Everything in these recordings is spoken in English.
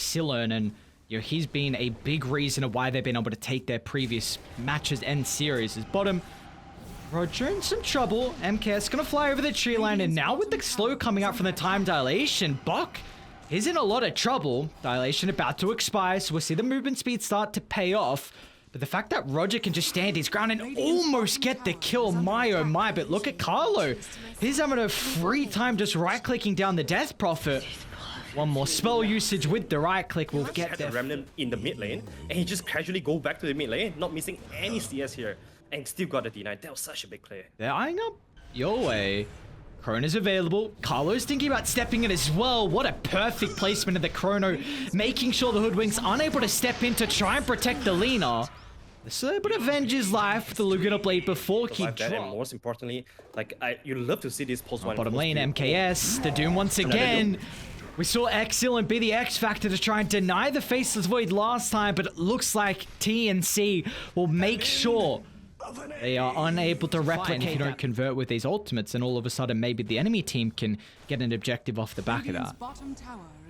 Excellent, and he's been a big reason of why they've been able to take their previous matches and series. As bottom, Roger in some trouble. MKS gonna fly over the tree line, and now with the slow coming out from the time dilation, Bok is in a lot of trouble. Dilation about to expire, so we'll see the movement speed start to pay off. But the fact that Roger can just stand his ground and almost get the kill, my oh my, but look at Carlo. He's having a free time just right-clicking down the Death Prophet. One more spell usage with the right click will get the Remnant in the mid lane, and he just casually go back to the mid lane, not missing any CS here, and still got the deny. That was such a big play. They're eyeing up Yowe. Chrono's available. Carlo's thinking about stepping in as well. What a perfect placement of the Chrono, making sure the Hoodwink's unable to step in to try and protect the Lina. So able to avenge his life with the Laguna Blade before he dropped. And most importantly, like you love to see this post one. Bottom lane, MKS, the Doom once again. We saw Excellent be the X factor to try and deny the Faceless Void last time, but it looks like TNC will make sure they are unable to replicate. If you don't convert with these ultimates, and all of a sudden maybe the enemy team can get an objective off the back of that.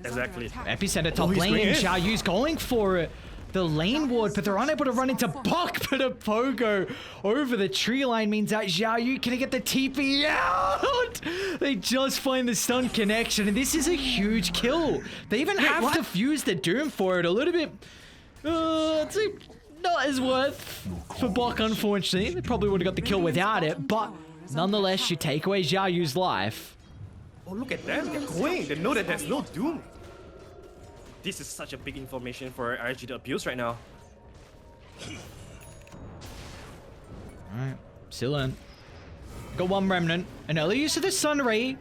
Exactly. Epicenter top lane, Xiao Yu's going for it. The lane ward, but they're unable to run into Bok, but a pogo over the tree line means that Xiao Yu can get the TP out. They just find the stun connection, and this is a huge kill. They even have to fuse the Doom for it a little bit. It's not as worth for Bok, unfortunately. They probably would have got the kill without it, but nonetheless, you take away Xiao Yu's life. Oh, look at them. They're going. They know that there's no Doom. This is such a big information for RSG to abuse right now. Alright, Silent. Got one Remnant. An early use of the Sun Ray.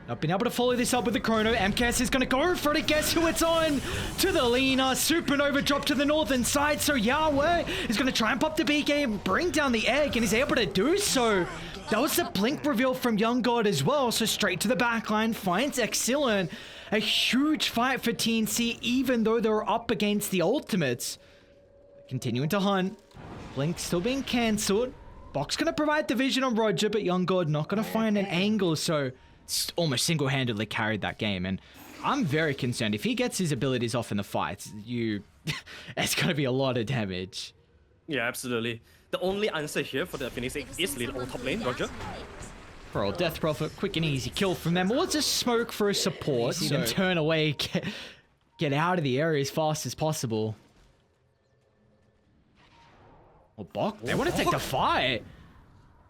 Not been able to follow this up with the Chrono. MKS is going to go for it. Guess who it's on? To the Lina. Supernova drop to the northern side. So Yowe is going to try and pop the BK and bring down the egg, and he's able to do so. That was the blink reveal from YoungGod as well. So straight to the backline. Finds Excellent. A huge fight for TNC, even though they're up against the ultimates. Continuing to hunt. Blink still being cancelled. Bok's going to provide the vision on Roger, but YoungGod not going to find an angle, so almost single-handedly carried that game. And I'm very concerned. If he gets his abilities off in the fights, it's going to be a lot of damage. Yeah, absolutely. The only answer here for the Phoenix is lead on top lane, Roger. Pearl Death Prophet, quick and easy kill from them. Or just smoke for a support, so them turn away, get out of the area as fast as possible. Well, Bok, they want to take the fight.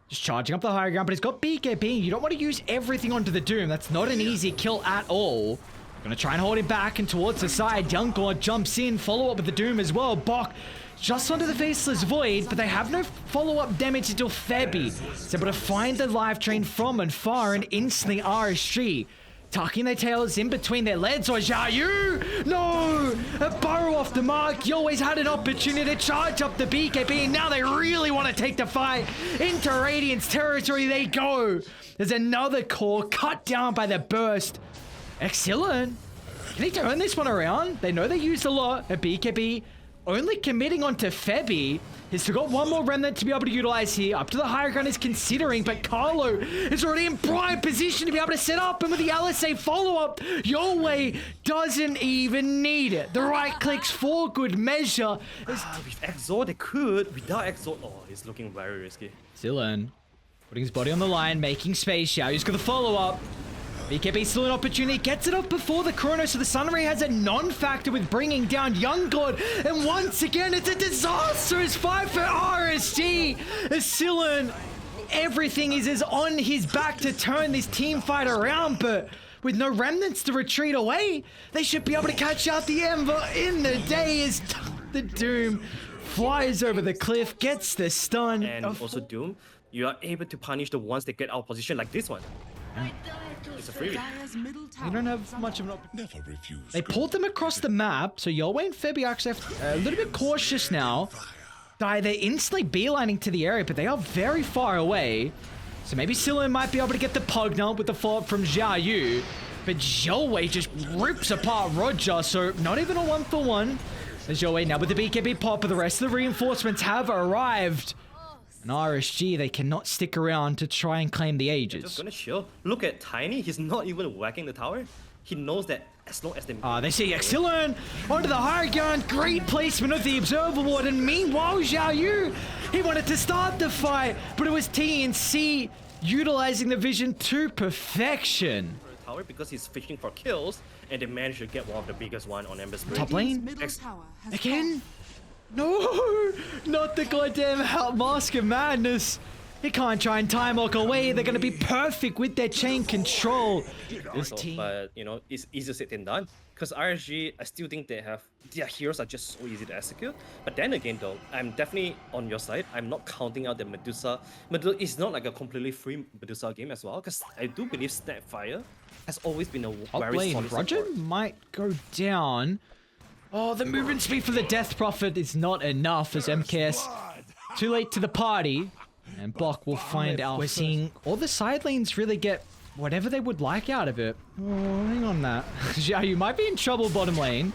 Just charging up the higher ground, but he's got BKB. You don't want to use everything onto the Doom. That's not an easy kill at all. Gonna try and hold him back and towards the side. YoungGod jumps in, follow up with the Doom as well. Bok just onto the Faceless Void, but they have no follow-up damage until Febby is able to find the live train from and far and instantly RSG. Tucking their tails in between their legs, or Xiao Yu! No! A burrow off the mark. You always had an opportunity to charge up the BKB, and now they really want to take the fight. Into Radiant's territory they go. There's another core cut down by the burst. Excellent. Can he turn this one around? They know they used a lot. A BKB only committing onto Febby. He's still got one more Remnant to be able to utilize here. Up to the higher ground is considering, but Carlo is already in prime position to be able to set up. And with the LSA follow-up, Yowe doesn't even need it. The right clicks for good measure. With Exort, they could. Without Exort, oh, it's looking very risky. Dylan putting his body on the line, making space. Xiao's got the follow-up. BKB still an opportunity, gets it off before the Chrono, so the Sunray has a non-factor with bringing down YoungGod, and once again it's a disastrous fight for RSG. Silen, everything is on his back to turn this team fight around, but with no remnants to retreat away, they should be able to catch out the Ember in the day as the Doom flies over the cliff, gets the stun. And also Doom, you are able to punish the ones that get out of position like this one. It's a freebie. You don't have much of an opportunity. They pulled them across the map, so Yowe and Febby actually have a little bit cautious now. They're instantly beelining to the area, but they are very far away. So maybe Silen might be able to get the Pugna with the follow-up from Xiao Yu. But Yowe just rips apart Roger, so not even a 1-for-1. As Yowe now with the BKB pop, but the rest of the reinforcements have arrived. And RSG, they cannot stick around to try and claim the Just ages. gonna chill. Look at Tiny, he's not even whacking the tower. He knows that as long as they... They see Excellent onto the high ground. Great placement of the Observer Ward. And meanwhile, Yu, he wanted to start the fight, but it was TNC utilizing the vision to perfection. Tower because he's fishing for kills, and they managed to get one of the biggest one on Ember Spirit. Top lane? Again? No! Not the goddamn Mask of Madness! He can't try and time walk away. They're going to be perfect with their chain control. This team... But, you know, it's easier said than done. Because RSG, I still think their heroes are just so easy to execute. But then again, though, I'm definitely on your side. I'm not counting out the Medusa. Medusa is not like a completely free Medusa game as well. Because I do believe Snapfire has always been a very solid Roger support. might go down. Oh, the movement speed for the Death Prophet is not enough as MKS too late to the party. And Block will find out. We're seeing all the side lanes really get whatever they would like out of it. Oh, hang on that. You might be in trouble bottom lane.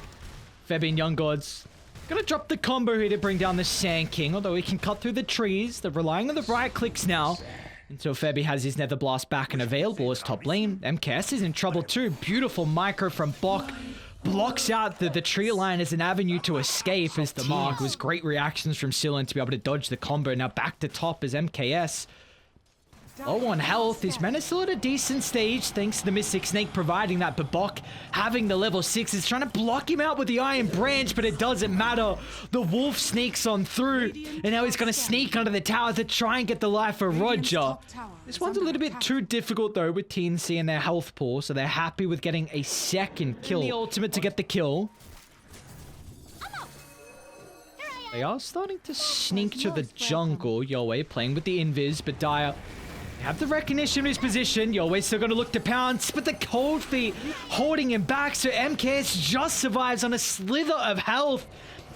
Febby and YoungGod's gonna drop the combo here to bring down the Sand King, although he can cut through the trees. They're relying on the right clicks now. Until Febby has his Nether Blast back and available as top lane. MKS is in trouble too. Beautiful micro from Bok. Blocks out the tree line as an avenue to escape as the mark. Was great reactions from Silen to be able to dodge the combo. Now back to top as MKS. Low on health. His men are still at a decent stage thanks to the Mystic Snake providing that. But Bok having the level 6 is trying to block him out with the Iron Branch, but it doesn't matter. The Wolf sneaks on through and now he's going to sneak under the tower to try and get the life of Roger. This one's a little bit too difficult though with TNC and their health pool, so they're happy with getting a second kill. The ultimate to get the kill. They are starting to sneak to the jungle. Yowe playing with the invis, but Dire have the recognition of his position. Yowe's still going to look to pounce, but the cold feet holding him back, so MKS just survives on a slither of health,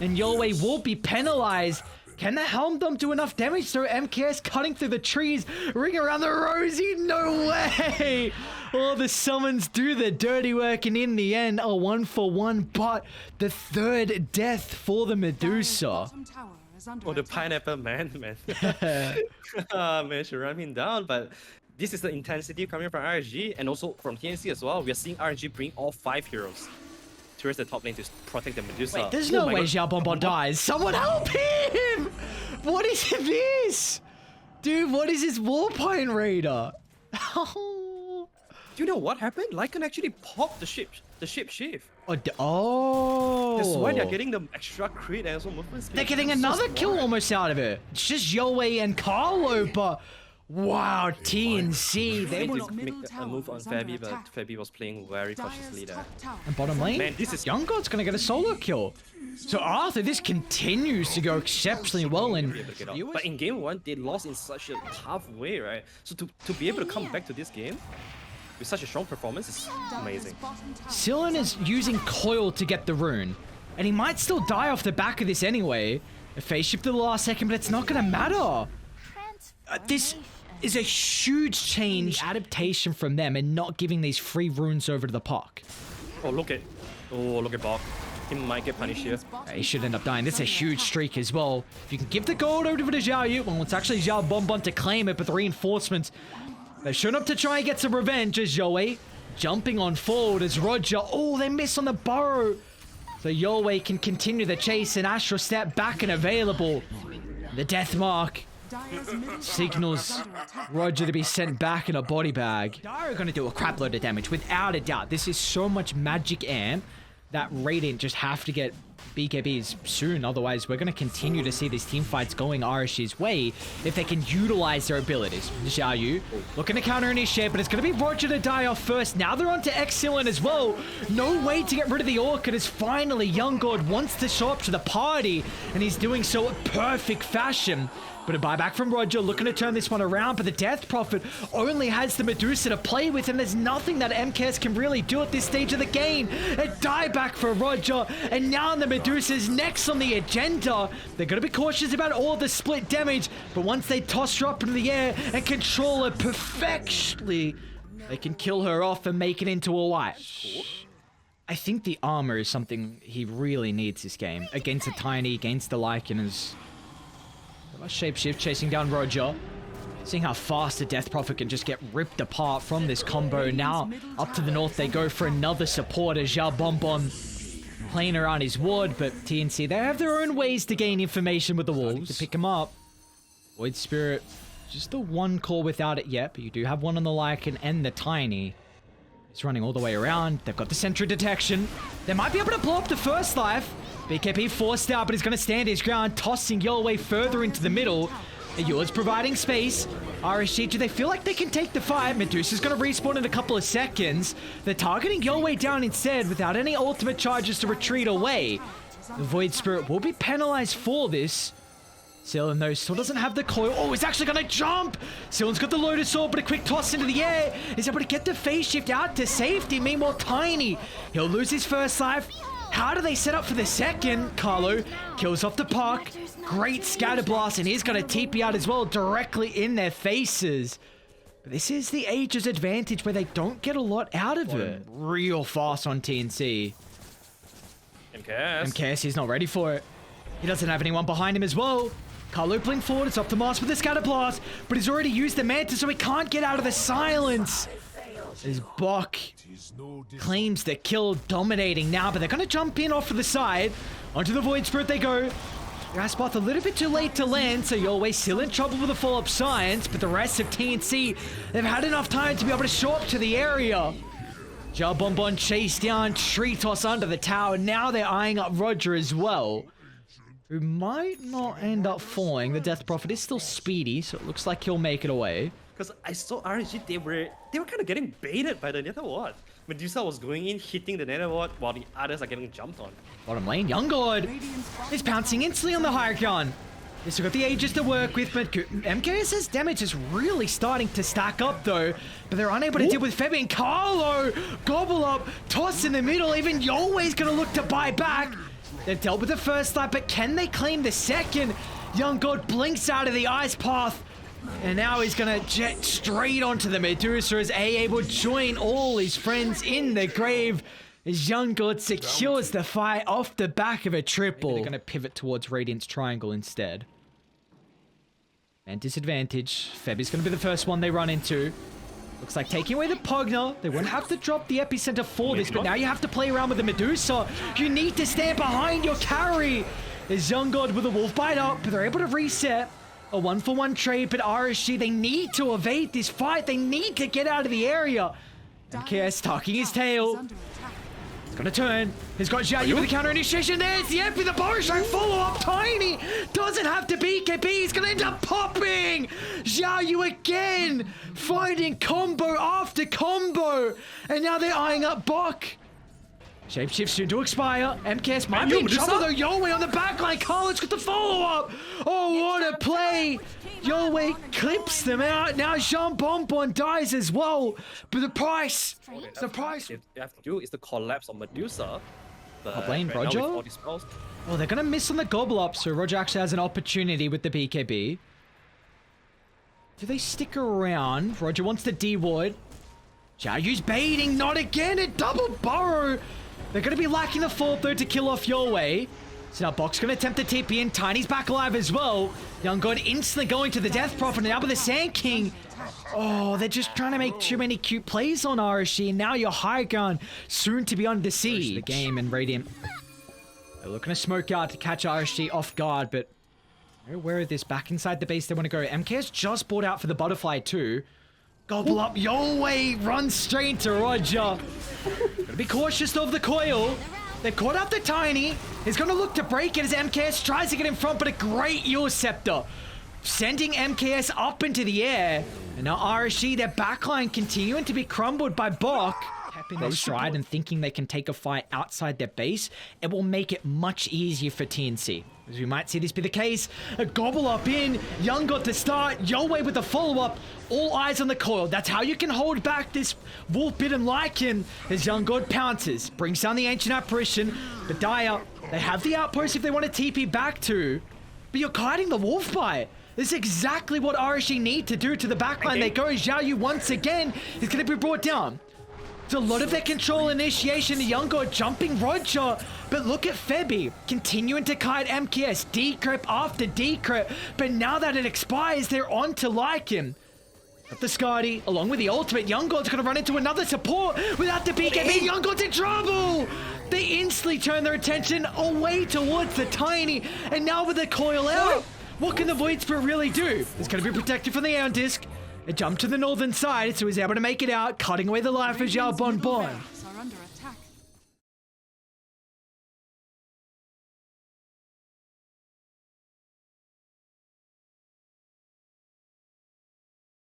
and Yowe will be penalized. Can the Helm Dump do enough damage? So MKS cutting through the trees, ring around the rosy, no way! Oh, the summons do the dirty work, and in the end, a 1-for-1, but the third death for the Medusa. Oh, the pineapple man. Man, should run him down, but this is the intensity coming from RSG and also from TNC as well. We are seeing RSG bring all 5 heroes towards the top lane to protect the Medusa. Wait, there's no way Xiao Bonbon dies. Someone help him! What is this? Dude, what is this Warpine Raider? Do you know what happened? Lycan actually popped the ship shift. Oh. That's why they're getting the extra crit and also movement speed. They're getting another kill almost out of it. It's just Yowe and Carlo, but wow, TNC. They will would make a move on Febby, but Febby was playing very cautiously there. And bottom lane, Man, this is YoungGod's gonna get a solo kill. So Arthur, this continues to go exceptionally well. And but in game 1, they lost in such a tough way, right? So to be able to come back to this game with such a strong performance is amazing. Silen is using Coil to get the rune, and he might still die off the back of this anyway. A phase shift at the last second, but it's not gonna matter. This is a huge change, adaptation from them, and not giving these free runes over to the park. Oh, look at Bok. He might get punished here. He should end up dying. This is a huge streak as well. If you can give the gold over to Zhao Yu, well, it's actually Zhao Bonbon to claim it, but the reinforcements, they've shown up to try and get some revenge as Yowe jumping on forward as Roger. Oh, they miss on the burrow. So Yowe can continue the chase, and Astral Step back and available. The death mark signals Roger to be sent back in a body bag. Dire are going to do a crap load of damage, without a doubt. This is so much magic amp that Radiant just have to get BKBs soon, otherwise we're going to continue to see these team fights going RSG's way if they can utilize their abilities. Zhao Yu looking to counter initiate, but it's going to be Roger to die off first. Now they're on to Excellent as well. No way to get rid of the Orchid as finally YoungGod wants to show up to the party, and he's doing so in perfect fashion. But a buyback from Roger, looking to turn this one around, but the Death Prophet only has the Medusa to play with, and there's nothing that MKS can really do at this stage of the game. A dieback for Roger, and now the Medusa's next on the agenda. They're going to be cautious about all the split damage, but once they toss her up into the air and control her perfectly, they can kill her off and make it into a wipe. I think the armor is something he really needs this game. Against the Tiny, against the Lycaners. Shapeshift chasing down Roger. Seeing how fast the Death Prophet can just get ripped apart from this combo. Now, up to the north, they go for another support as Xiao Bonbon playing around his ward, but TNC, they have their own ways to gain information with the wolves to pick him up. Void Spirit, just the one call without it yet, but you do have one on the Lycan and the Tiny. It's running all the way around. They've got the Sentry detection. They might be able to blow up the first life. BKB forced out, but he's going to stand his ground, tossing Yowe further into the middle. Yure's providing space. RSG, do they feel like they can take the fight? Medusa's going to respawn in a couple of seconds. They're targeting Yowe down instead without any ultimate charges to retreat away. The Void Spirit will be penalized for this. Sylvan, though, still doesn't have the coil. Oh, he's actually going to jump! Sylvan's got the Lotus Sword, but a quick toss into the air. He's able to get the phase shift out to safety. Meanwhile, Tiny, he'll lose his first life. How do they set up for the second? Carlo kills off the puck. Great scatter blast, and he's got a TP out as well, directly in their faces. But this is the Aegis advantage where they don't get a lot out of it. Real fast on TNC. MKS, he's not ready for it. He doesn't have anyone behind him as well. Carlo pulling forward, it's Optimus with the scatter blast, but he's already used the Manta, so he can't get out of the silence. As Bok claims the kill, dominating now, but they're going to jump in off to the side. Onto the Void Spirit they go. Raspath a little bit too late to land, so Yowe still in trouble with the follow-up science, but the rest of TNC, they've had enough time to be able to show up to the area. Xiao Bonbon chased down, tree toss under the tower. Now they're eyeing up Roger as well, who might not end up falling. The Death Prophet is still speedy, so it looks like he'll make it away. Because I saw RSG, they were kind of getting baited by the Nether Ward. Medusa was going in, hitting the Nether Ward, while the others are getting jumped on. Bottom lane, YoungGod is pouncing instantly on the high ground. He's got the Aegis to work with, but MKS's damage is really starting to stack up though. But they're unable to deal with Febby and Carlo. Gobble up, toss in the middle. Even Yowe's going to look to buy back. They've dealt with the first life, but can they claim the second? YoungGod blinks out of the ice path. And now he's going to jet straight onto the Medusa as AA will join all his friends in the grave as YoungGod secures the fight off the back of a triple. Maybe they're going to pivot towards Radiant's triangle instead. And disadvantage. Febby's going to be the first one they run into. Looks like taking away the Pacaña. They won't have to drop the epicenter for this, but now you have to play around with the Medusa. You need to stand behind your carry. There's YoungGod with a wolf bite up, but they're able to reset. A 1-for-1 trade, but RSG, they need to evade this fight. They need to get out of the area. MKS tucking his tail. He's gonna turn. He's got Xiao with the counter initiation. There's the MP, the bar strike follow-up. Tiny doesn't have to BKB. He's gonna end up popping. Xiao again, finding combo after combo. And now they're eyeing up Bok. Shapeshift soon to expire. MKS might be in trouble though. Yowe on the backline. Carlo's got the follow-up. Oh, what a play. Yowe clips them out. Now Jean Bonbon dies as well. But the price. The price. What you have to do is the collapse of Medusa. I'll blame Roger. Oh, they're going to miss on the gobble up. So Roger actually has an opportunity with the BKB. Do they stick around? Roger wants the D-ward. Xiaoyu's baiting. Not again. A double burrow. They're going to be lacking the fault though to kill off Yowe. So now Bok's going to attempt the TP in. Tiny's back alive as well. YoungGod instantly going to the Death Prophet and now with the Sand King. Oh, they're just trying to make too many cute plays on RSG. And now your high ground soon to be under siege. The game and Radiant. They're looking to smoke out to catch RSG off guard, but they're aware of this. Back inside the base they want to go. MK's just bought out for the butterfly too. Gobble up, Yowe runs straight to Roger. Gotta be cautious of the coil. They've caught up the Tiny. He's gonna look to break it as MKS tries to get in front, but a great Yule Scepter. Sending MKS up into the air. And now RSG, their backline continuing to be crumbled by Bok. Tapping their stride and thinking they can take a fight outside their base. It will make it much easier for TNC. As we might see this be the case. A gobble up in. YoungGod to start. Yowe with the follow-up. All eyes on the coil. That's how you can hold back this wolf-bitten Lycan. As YoungGod pounces. Brings down the Ancient Apparition. But Dire, they have the outpost if they want to TP back to. But you're kiting the wolf bite. This is exactly what RSG need to do to the backline. They go. Xiaoyu once again is going to be brought down. It's a lot of their control initiation. The YoungGod jumping Roger. But look at Febby continuing to kite MKS. Decrypt after decrypt. But now that it expires, they're on to like him. Got the Scotty, along with the ultimate. YoungGod's going to run into another support without the BKB. YoungGod's in trouble. They instantly turn their attention away towards the Tiny. And now with the coil out, what can the Void Spirit really do? It's going to be protected from the Aeon Disc. It jumped to the northern side, so he's able to make it out, cutting away the life of Yao Bon Bon.